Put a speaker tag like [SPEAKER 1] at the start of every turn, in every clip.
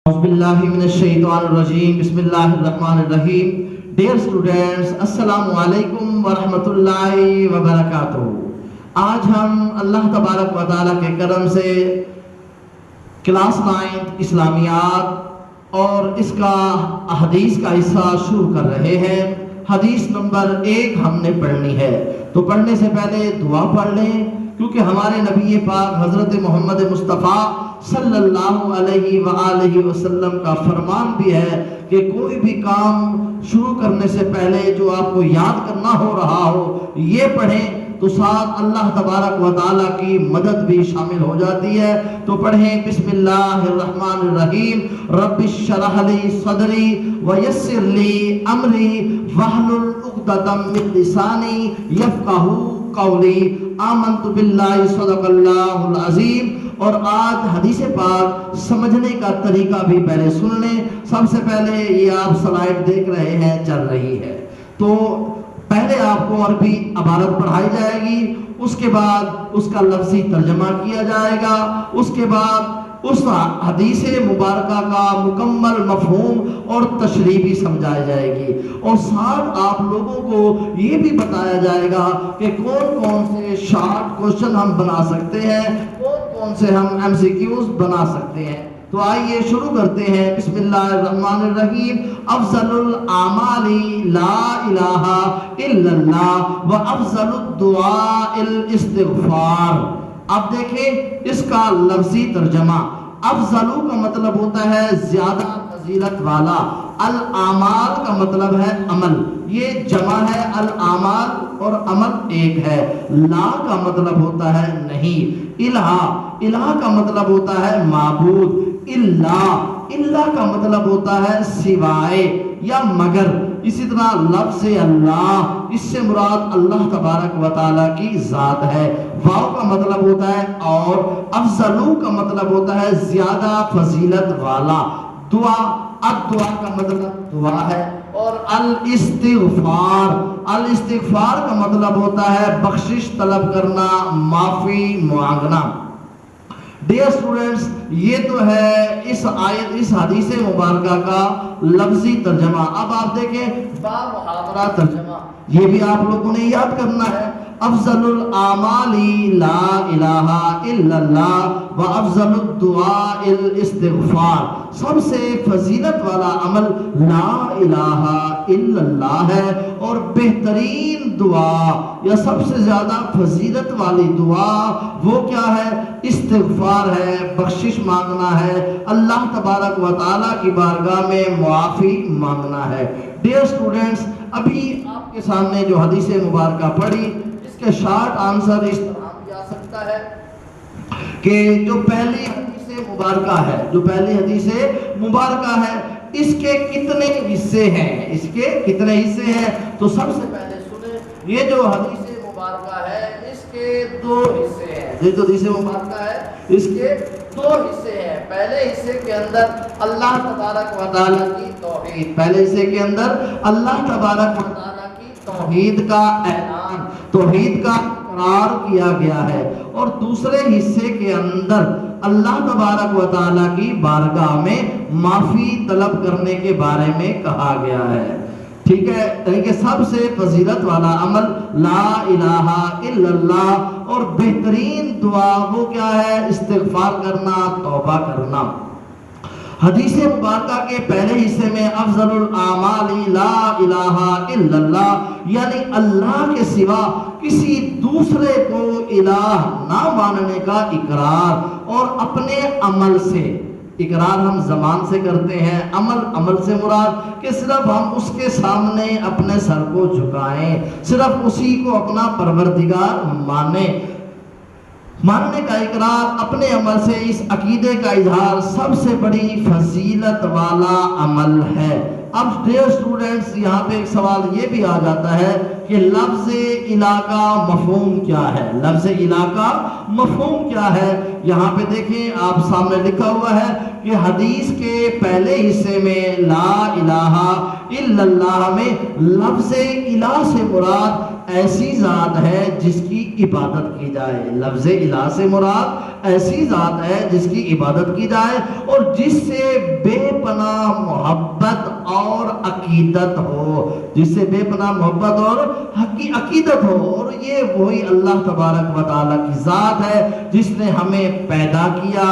[SPEAKER 1] أعوذ بالله من الشيطان الرجيم بسم الله الرحمن الرحيم. Dear students, السلام علیکم ورحمۃ اللہ وبرکاتہ. آج ہم اللہ تبارک و تعالیٰ کے کرم سے کلاس 9 اسلامیات اور اس کا حدیث کا حصہ شروع کر رہے ہیں. حدیث نمبر 1 ہم نے پڑھنی ہے، تو پڑھنے سے پہلے دعا پڑھ لیں، کیونکہ ہمارے نبی پاک حضرت محمد مصطفیٰ صلی اللہ علیہ وآلہ وسلم کا فرمان بھی ہے کہ کوئی بھی کام شروع کرنے سے پہلے جو آپ کو یاد کرنا ہو رہا ہو یہ پڑھیں، تو ساتھ اللہ تبارک و تعالیٰ کی مدد بھی شامل ہو جاتی ہے. تو پڑھیں بسم اللہ الرحمن الرحیم. رب اشرح لی صدری ویسر لی امری واحلل عقدۃ من لسانی یفقہوا قولی. آمنت باللہ صدق اللہ العظیم. اور آج حدیث پاک سمجھنے کا طریقہ بھی پہلے سن لیں. سب سے پہلے یہ آپ سلائیڈ دیکھ رہے ہیں، چل رہی ہے، تو پہلے آپ کو عربی عبارت پڑھائی جائے گی، اس کے بعد اس کا لفظی ترجمہ کیا جائے گا، اس کے بعد اس حدیث مبارکہ کا مکمل مفہوم اور تشریح بھی سمجھائی جائے گی، اور ساتھ آپ لوگوں کو یہ بھی بتایا جائے گا کہ کون کون سے شارٹ کوشچن ہم بنا سکتے ہیں، کون سے ہم ایم سی کیوز بنا سکتے ہیں. تو آئیے شروع کرتے ہیں. بسم اللہ الرحمن الرحیم. افضل الاعمال لا الہ الا اللہ و افضل الدعاء الاستغفار. اب دیکھیں اس کا لفظی ترجمہ. افضل کا مطلب ہوتا ہے زیادہ فضیلت والا، الاعمال کا مطلب ہے عمل، یہ جمع ہے الاعمال اور عمل ایک ہے. لا کا مطلب ہوتا ہے نہیں. الہ، الہ کا مطلب ہوتا ہے معبود. اللہ کا مطلب ہوتا ہے سوائے یا مگر. اسی طرح لفظ اللہ، اس سے مراد اللہ تبارک و تعالیٰ کی ذات ہے. واو کا مطلب ہوتا ہے اور. افضلو کا مطلب ہوتا ہے زیادہ فضیلت والا. دعا، الدعا کا مطلب دعا ہے. اور الاستغفار، الاستغفار کا مطلب ہوتا ہے بخشش طلب کرنا، معافی مانگنا. ڈیئر اسٹوڈنٹس، یہ تو ہے اس آیت، اس حدیث مبارکہ کا لفظی ترجمہ. اب آپ دیکھیں با محاورہ ترجمہ، یہ بھی آپ لوگوں نے یاد کرنا ہے. افضل الاعمال لا الہ الا اللہ و افضل الدعاء الاستغفار. سب سے فضیلت والا عمل لا الہ الا اللہ ہے، اور بہترین دعا یا سب سے زیادہ فضیلت والی دعا وہ کیا ہے؟ استغفار ہے، بخشش مانگنا ہے، اللہ تبارک و تعالیٰ کی بارگاہ میں معافی مانگنا ہے. ڈیئر اسٹوڈنٹس، ابھی آپ کے سامنے جو حدیث مبارکہ پڑھی، اس کے شارٹ آنسر اس طرح دیا سکتا ہے کہ جو پہلی حدیث مبارکہ ہے، جو پہلی حدیث مبارکہ ہے، اس کے کتنے حصے ہیں؟ اس کے کتنے حصے ہیں؟ تو سب سے پہلے سنیں، یہ جو حدیث مبارکہ ہے اس کے 2 حصے ہیں. یہ جو حدیث مبارکہ ہے اس کے 2 حصے ہیں. پہلے حصے کے اندر اللہ تبارک و تعالیٰ کی توحید، پہلے حصے کے اندر اللہ تبارک و تعالیٰ کی توحید کا اعلان، توحید کا اقرار کیا گیا ہے، اور دوسرے حصے کے اندر اللہ تبارک و تعالیٰ کی بارگاہ میں معافی طلب کرنے کے بارے میں کہا گیا ہے. ٹھیک ہے، یعنی کہ سب سے فضیلت والا عمل لا الہ الا اللہ، اور بہترین دعا وہ کیا ہے؟ استغفار کرنا، توبہ کرنا. حدیث مبارکہ کے پہلے حصے میں افضل الاعمال لا الہ الا اللہ، یعنی اللہ کے سوا کسی دوسرے کو الہ نہ ماننے کا اقرار، اور اپنے عمل سے، اقرار ہم زبان سے کرتے ہیں، عمل سے مراد کہ صرف ہم اس کے سامنے اپنے سر کو جھکائیں، صرف اسی کو اپنا پروردگار ماننے کا اقرار، اپنے عمل سے اس عقیدے کا اظہار سب سے بڑی فضیلت والا عمل ہے. اب ڈیئر اسٹوڈنٹس، یہاں پہ ایک سوال یہ بھی آ جاتا ہے کہ لفظ الہ کا مفہوم کیا ہے؟ لفظ الہ کا مفہوم کیا ہے؟ یہاں پہ دیکھیں آپ سامنے لکھا ہوا ہے کہ حدیث کے پہلے حصے میں لا الہ الا اللہ میں لفظ الہ سے مراد ایسی ذات ہے جس کی عبادت کی جائے. لفظ الہ سے مراد ایسی ذات ہے جس کی عبادت کی جائے اور جس سے بے پناہ محبت اور عقیدت ہو, جس سے بے پناہ محبت اور عقیدت ہو. اور یہ وہی اللہ تبارک و تعالیٰ کی ذات ہے جس نے ہمیں پیدا کیا,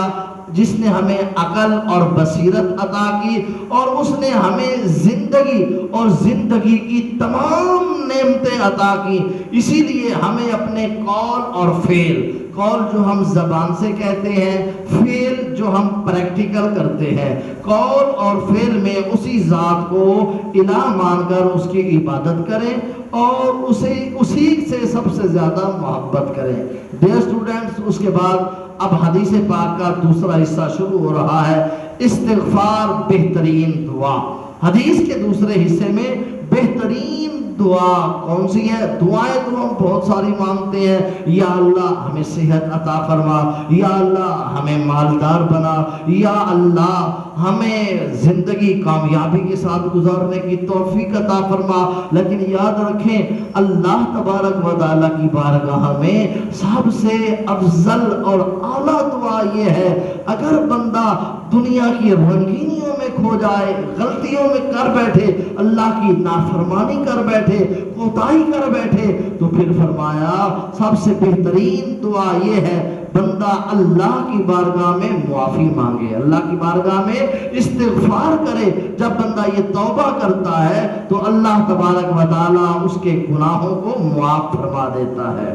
[SPEAKER 1] جس نے ہمیں عقل اور بصیرت عطا کی, اور اس نے ہمیں زندگی اور زندگی کی تمام نعمتیں عطا کی. اسی لیے ہمیں اپنے قول اور فعل, قول جو ہم زبان سے کہتے ہیں, فعل جو ہم پریکٹیکل کرتے ہیں, قول اور فعل میں اسی ذات کو الہ مان کر اس کی عبادت کریں اور اسی سے سب سے زیادہ محبت کریں. ڈیئر اسٹوڈنٹس, اس کے بعد اب حدیث پاک کا دوسرا حصہ شروع ہو رہا ہے, استغفار بہترین دعا. حدیث کے دوسرے حصے میں بہترین دعا کون سی ہے؟ دعائیں تو ہم بہت ساری مانگتے ہیں, یا اللہ ہمیں صحت عطا فرما, یا اللہ ہمیں مالدار بنا, یا اللہ ہمیں زندگی کامیابی کے ساتھ گزارنے کی توفیق عطا فرما. لیکن یاد رکھیں, اللہ تبارک و تعالیٰ کی بارگاہ میں سب سے افضل اور اعلیٰ دعا یہ ہے, اگر بندہ دنیا کی رنگینیوں میں کھو جائے, غلطیوں میں کر بیٹھے, اللہ کی نافرمانی کر بیٹھے, کوتاہی کر بیٹھے, تو پھر فرمایا سب سے بہترین دعا یہ ہے بندہ اللہ کی بارگاہ میں معافی مانگے, اللہ کی بارگاہ میں استغفار کرے. جب بندہ یہ توبہ کرتا ہے تو اللہ تبارک و تعالیٰ اس کے گناہوں کو معاف فرما دیتا ہے.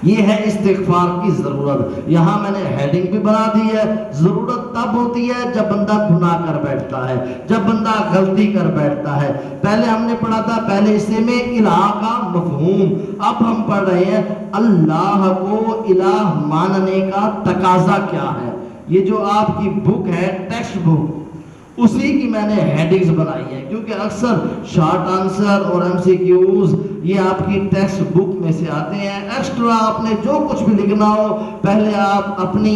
[SPEAKER 1] یہ ہے استغفار کی ضرورت. یہاں میں نے ہیڈنگ بھی بنا دی ہے, ضرورت تب ہوتی ہے جب بندہ گناہ کر بیٹھتا ہے, جب بندہ غلطی کر بیٹھتا ہے. پہلے ہم نے پڑھا تھا پہلے حصے میں الہ کا مفہوم, اب ہم پڑھ رہے ہیں اللہ کو الہ ماننے کا تقاضا کیا ہے. یہ جو آپ کی بک ہے ٹیکسٹ بک, اسی کی میں نے ہیڈنگز بنائی ہیں, کیونکہ اکثر شارٹ آنسر اور ایم سی کیوز یہ آپ کی ٹیکسٹ بک میں سے آتے ہیں. ایکسٹرا آپ نے جو کچھ بھی لکھنا ہو, پہلے آپ اپنی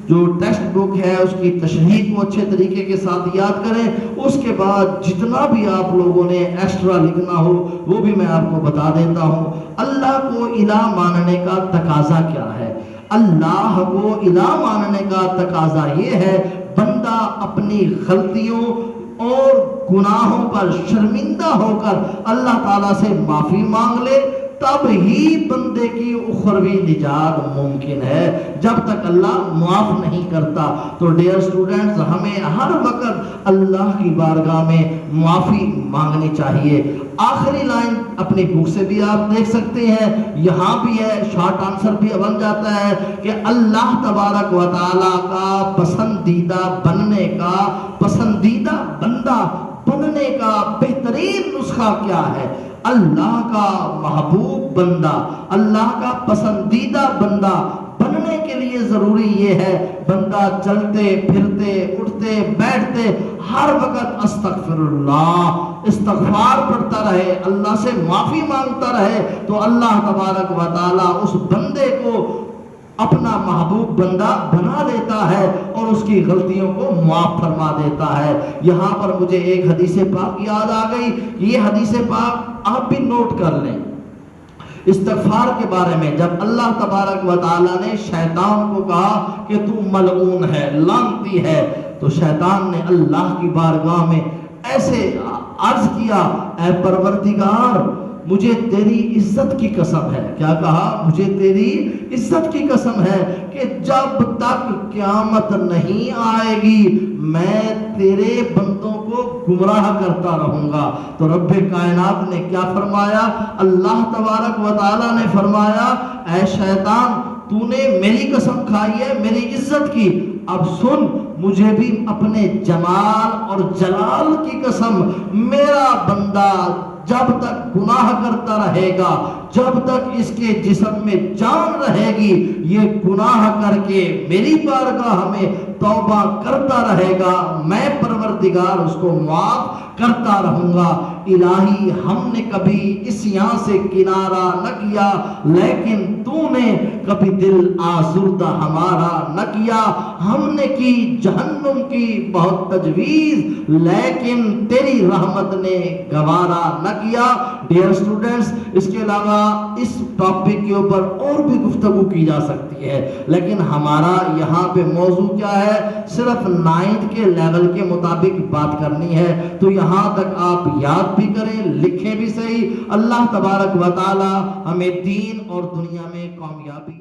[SPEAKER 1] جو ٹیکسٹ بک ہے اس کی تشریح کو اچھے طریقے کے ساتھ یاد کریں. اس کے بعد جتنا بھی آپ لوگوں نے ایکسٹرا لکھنا ہو وہ بھی میں آپ کو بتا دیتا ہوں. اللہ کو الہ ماننے کا تقاضا کیا ہے؟ اللہ کو الہ ماننے کا تقاضا یہ ہے بندہ اپنی غلطیوں اور گناہوں پر شرمندہ ہو کر اللہ تعالیٰ سے معافی مانگ لے, تب ہی بندے کی اخروی نجات ممکن ہے. جب تک اللہ معاف نہیں کرتا. تو ڈیئر اسٹوڈنٹس, ہمیں ہر وقت اللہ کی بارگاہ میں معافی مانگنی چاہیے. آخری لائن اپنی بک سے بھی آپ دیکھ سکتے ہیں, یہاں بھی ہے, شارٹ آنسر بھی بن جاتا ہے کہ اللہ تبارک و تعالیٰ کا پسندیدہ بننے کا, پسندیدہ بندہ بننے کا بہترین نسخہ کیا ہے؟ اللہ کا محبوب بندہ, اللہ کا پسندیدہ بندہ بننے کے لیے ضروری یہ ہے بندہ چلتے پھرتے اٹھتے بیٹھتے ہر وقت استغفر اللہ, استغفار پڑھتا رہے, اللہ سے معافی مانگتا رہے, تو اللہ تبارک و تعالیٰ اس بندے کو اپنا محبوب بندہ بنا لیتا ہے اور اس کی غلطیوں کو معاف فرما دیتا ہے. یہاں پر مجھے ایک حدیث پاک یاد آ گئی, یہ حدیث پاک آپ بھی نوٹ کر لیں. استغفار کے بارے میں جب اللہ تبارک و تعالیٰ نے شیطان کو کہا کہ تو ملعون ہے, لعنتی ہے, تو شیطان نے اللہ کی بارگاہ میں ایسے عرض کیا, اے پروردگار مجھے تیری عزت کی قسم ہے. کیا کہا؟ مجھے تیری عزت کی قسم ہے کہ جب تک قیامت نہیں آئے گی میں تیرے بندوں کو گمراہ کرتا رہوں گا. تو رب کائنات نے کیا فرمایا؟ اللہ تبارک و تعالیٰ نے فرمایا اے شیطان تو نے میری قسم کھائی ہے میری عزت کی, اب سن مجھے بھی اپنے جمال اور جلال کی قسم, میرا بندہ جب تک گناہ کرتا رہے گا, جب تک اس کے جسم میں جان رہے گی, یہ گناہ کر کے میری بارگاہ میں توبہ کرتا رہے گا, میں پروردگار اس کو معاف کرتا رہوں گا. الہی ہم نے کبھی اس یہاں سے کنارہ نہ کیا، لیکن تو نے کبھی دل آزردہ ہمارا نہ کیا۔ ہم نے کی جہنم کی بہت تجویز، لیکن تیری رحمت نے گوارا نہ کیا۔ ڈیئر اسٹوڈنٹس، اس کے علاوہ اس ٹاپک کے اوپر اور بھی گفتگو کی جا سکتی ہے، لیکن ہمارا یہاں پہ موضوع کیا ہے؟ صرف 9th کے لیول کے مطابق بات کرنی ہے، تو یہاں تک آپ یاد بھی کریں، لکھیں بھی صحیح۔ اللہ تبارک و تعالی ہمیں دین اور دنیا میں کامیابی